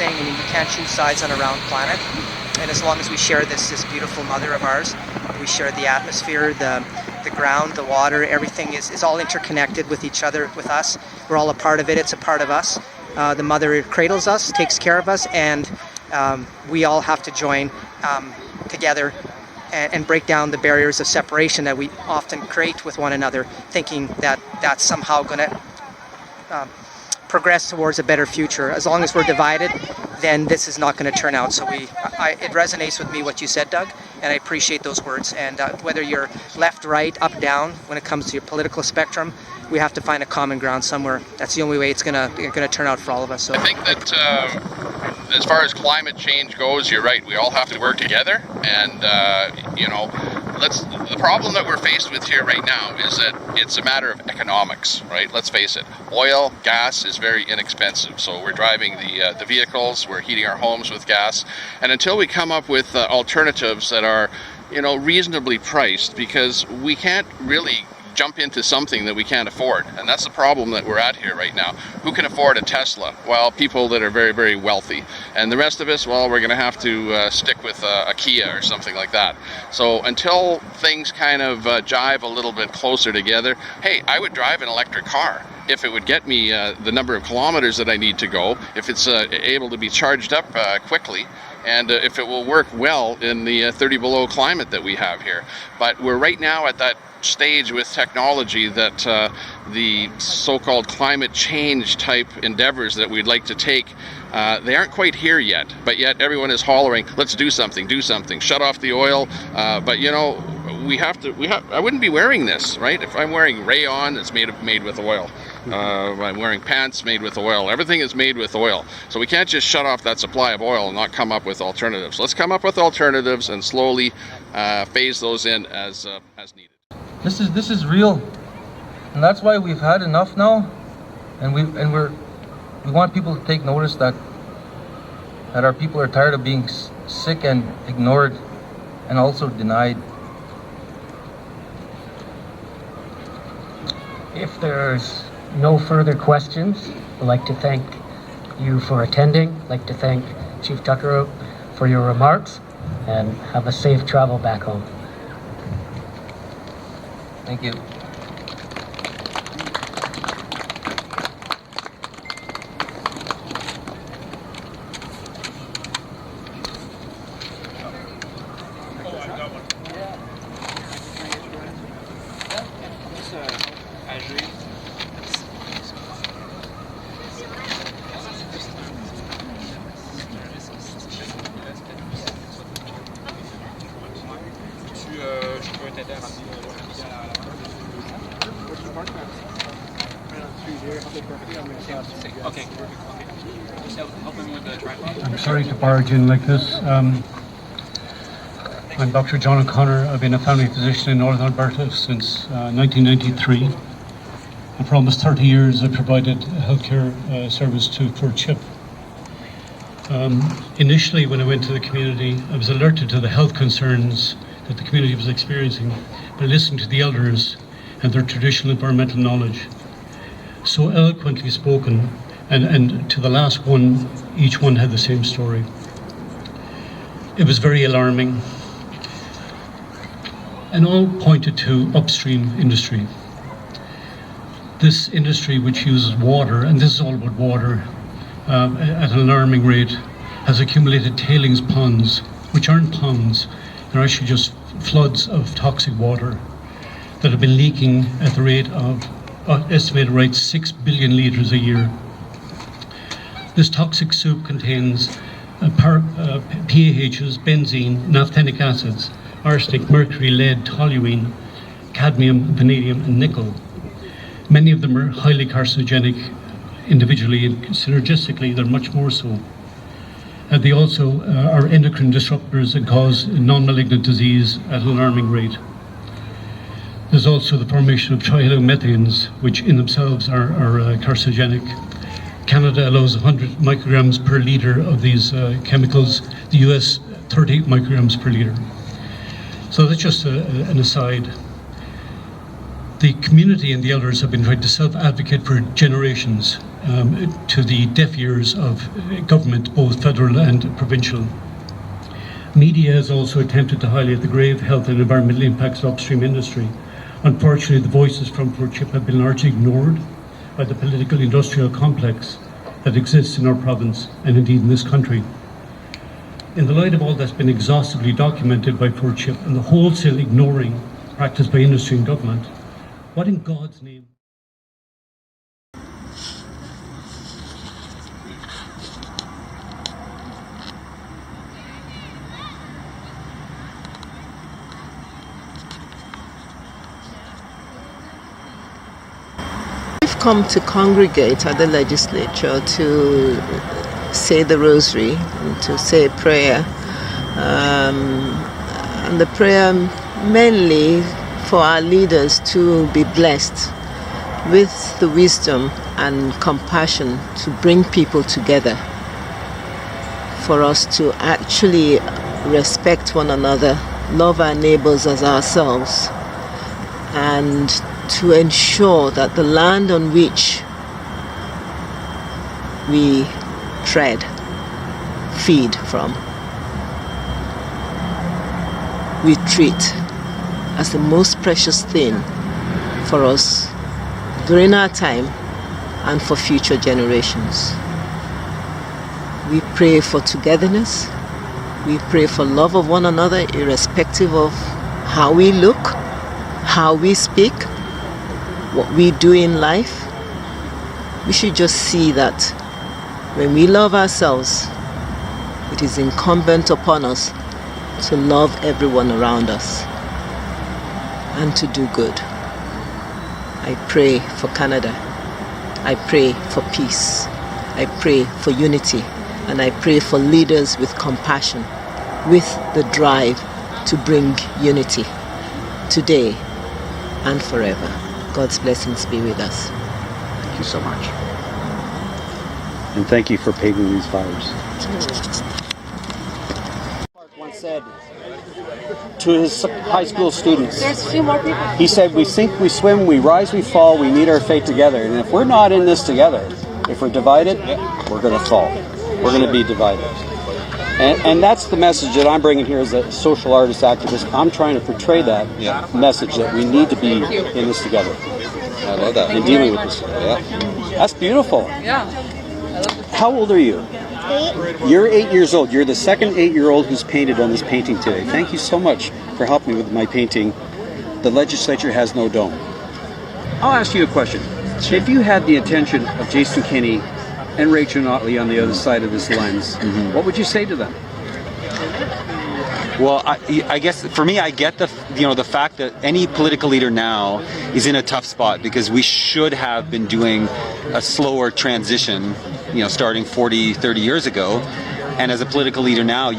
saying, you can't choose sides on a round planet. And as long as we share this beautiful mother of ours, we share the atmosphere, the ground, the water, everything is all interconnected with each other, with us. We're all a part of it, it's a part of us. The mother cradles us, takes care of us, and we all have to join together and break down the barriers of separation that we often create with one another, thinking that that's somehow going to progress towards a better future. As long as we're divided, then this is not going to turn out. So it resonates with me what you said, Doug, and I appreciate those words. And whether you're left, right, up, down, when it comes to your political spectrum, we have to find a common ground somewhere. That's the only way it's gonna turn out for all of us. So I think that as far as climate change goes, you're right. We all have to work together, and you know, the problem that we're faced with here right now is that it's a matter of economics, right? Let's face it. Oil, gas is very inexpensive, so we're driving the vehicles, we're heating our homes with gas, and until we come up with alternatives that are, you know, reasonably priced, because we can't really jump into something that we can't afford, and that's the problem that we're at here right now. Who can afford a Tesla? Well, people that are very, very wealthy, and the rest of us, well, we're going to have to stick with a Kia or something like that. So until things kind of jive a little bit closer together, hey, I would drive an electric car if it would get me the number of kilometers that I need to go, if it's able to be charged up quickly, and if it will work well in the 30 below climate that we have here. But we're right now at that stage with technology that the so-called climate change type endeavors that we'd like to take, they aren't quite here yet, but yet everyone is hollering, let's do something, shut off the oil. But you know, I wouldn't be wearing this, right? If I'm wearing rayon that's made with oil, I'm wearing pants made with oil, everything is made with oil. So we can't just shut off that supply of oil and not come up with alternatives. Let's come up with alternatives and slowly phase those in as needed. This is real, and that's why we've had enough now, and we want people to take notice that our people are tired of being sick and ignored, and also denied. If there's no further questions, I'd like to thank you for attending. I'd like to thank Chief Tucker for your remarks, and have a safe travel back home. Thank you. Je peux t'aider à ramener Okay. Help him with the tripod. I'm sorry to barge in like this. I'm Dr. John O'Connor. I've been a family physician in Northern Alberta since 1993. And for almost 30 years I've provided healthcare service to Fort Chip. Initially, when I went to the community, I was alerted to the health concerns that the community was experiencing by listening to the elders and their traditional environmental knowledge. So eloquently spoken, and to the last one, each one had the same story. It was very alarming, and all pointed to upstream industry. This industry, which uses water, and this is all about water, at an alarming rate, has accumulated tailings ponds, which aren't ponds, they're actually just floods of toxic water that have been leaking at the rate of estimated rate 6 billion litres a year. This toxic soup contains PAHs, benzene, naphthenic acids, arsenic, mercury, lead, toluene, cadmium, vanadium and nickel. Many of them are highly carcinogenic individually, and synergistically they're much more so. They also are endocrine disruptors and cause non-malignant disease at an alarming rate. There's also the formation of trihalomethanes, which in themselves are carcinogenic. Canada allows 100 micrograms per litre of these chemicals, the US 30 micrograms per litre. So that's just an aside. The community and the elders have been trying to self-advocate for generations to the deaf ears of government, both federal and provincial. Media has also attempted to highlight the grave health and environmental impacts of upstream industry. Unfortunately, the voices from Fort Chip have been largely ignored by the political industrial complex that exists in our province and indeed in this country. In the light of all that's been exhaustively documented by Fort Chip and the wholesale ignoring practiced by industry and government, what in God's name? We've come to congregate at the legislature to say the rosary and to say prayer. And the prayer mainly for our leaders to be blessed with the wisdom and compassion to bring people together, for us to actually respect one another, love our neighbors as ourselves, and to ensure that the land on which we tread, feed from, we treat as the most precious thing for us during our time and for future generations. We pray for togetherness. We pray for love of one another, irrespective of how we look, how we speak, what we do in life. We should just see that when we love ourselves, it is incumbent upon us to love everyone around us and to do good. I pray for Canada. I pray for peace. I pray for unity. And I pray for leaders with compassion, with the drive to bring unity today and forever. God's blessings be with us. Thank you so much. And thank you for paving these fires. Once said to his high school students, There's a few more people. he said, we sink, we swim, we rise, we fall, we meet our fate together. And if we're not in this together, if we're divided, we're going to fall. We're going to be divided. And that's the message that I'm bringing here as a social artist activist. I'm trying to portray that message that we need to be in this together. I love that. And dealing with this. Yeah. That's beautiful. Yeah. How old are you? 8. You're 8 years old. You're the second 8-year-old who's painted on this painting today. Thank you so much for helping me with my painting. The legislature has no dome. I'll ask you a question. If you had the attention of Jason Kenney and Rachel Notley on the other side of this lens, what would you say to them? Well, I guess for me, I get the fact that any political leader now is in a tough spot because we should have been doing a slower transition, starting 40, 30 years ago. And as a political leader now,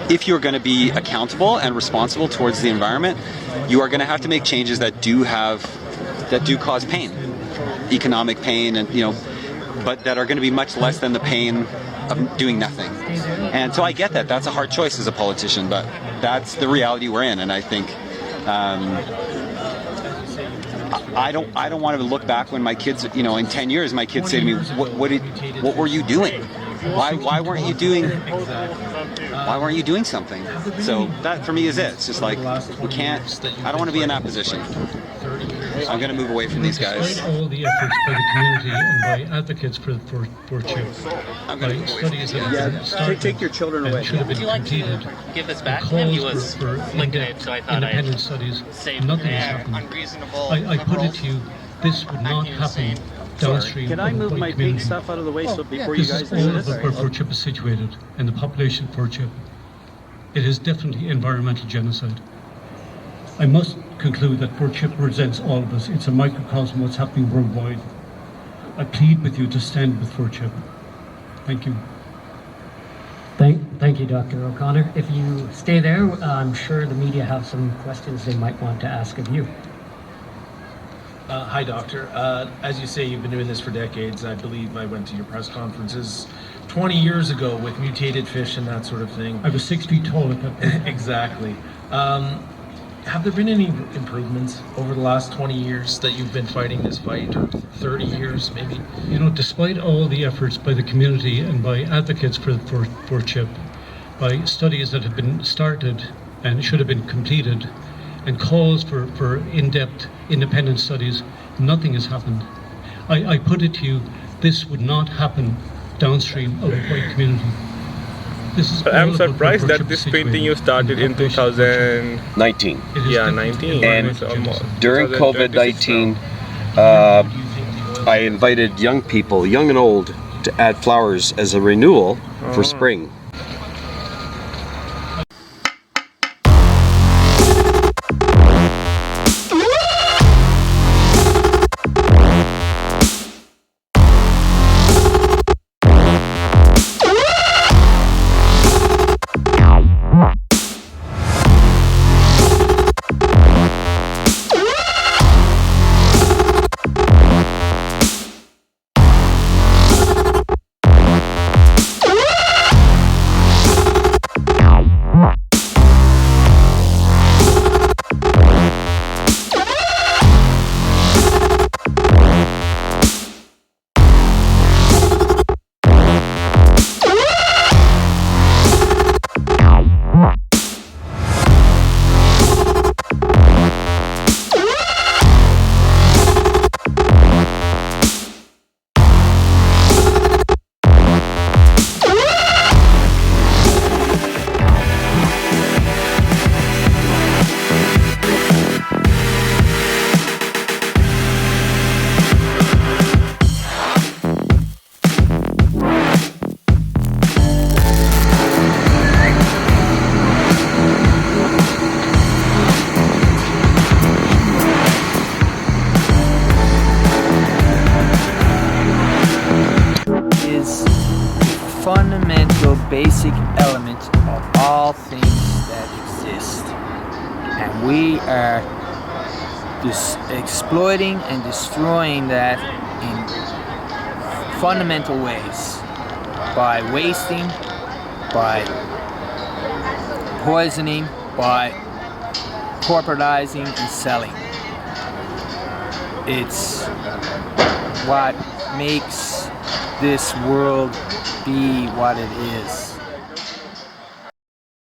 if you're going to be accountable and responsible towards the environment, you are going to have to make changes that do cause pain, economic pain, and but that are going to be much less than the pain of doing nothing. And so I get that. That's a hard choice as a politician, but that's the reality we're in. And I think I don't want to look back when my kids, in 10 years, my kids say to me, what were you doing? Why weren't you doing something? So that for me is it. It's just like I don't want to be in that position. I'm going to move away from these guys. Despite all the efforts by the community and by advocates for Chip, I'm going to move away from these guys. Take your children away. Should have been completed. Give this back to him. He was for flicking it, so I thought independent studies. Nothing has happened. unreasonable. I put it to you, this would not happen downstream. Can I of the move white my paint community. stuff out of the way before you This guys is do all this? about where Fort Chip is situated and the population of Fort Chip. It is definitely environmental genocide. I must conclude that Fort Chip represents all of us. It's a microcosm of what's happening worldwide. I plead with you to stand with Fort Chip. Thank you. Thank you, Dr. O'Connor. If you stay there, I'm sure the media have some questions they might want to ask of you. Hi, Doctor. As you say, you've been doing this for decades. I believe I went to your press conferences 20 years ago with mutated fish and that sort of thing. I was 6 feet tall at that point. Exactly. have there been any improvements over the last 20 years that you've been fighting this fight, or 30 years maybe? You know, despite all the efforts by the community and by advocates for CHIP, by studies that have been started and should have been completed, and calls for in-depth independent studies, nothing has happened. I put it to you, this would not happen downstream of a white community. But I'm surprised that this painting you started in 2019. Yeah, 19. And during COVID-19, I invited young people, young and old, to add flowers as a renewal for spring. Fundamental basic element of all things that exist, and we are just exploiting and destroying that in fundamental ways, by wasting, by poisoning, by corporatizing and selling. It's what makes this world be what it is.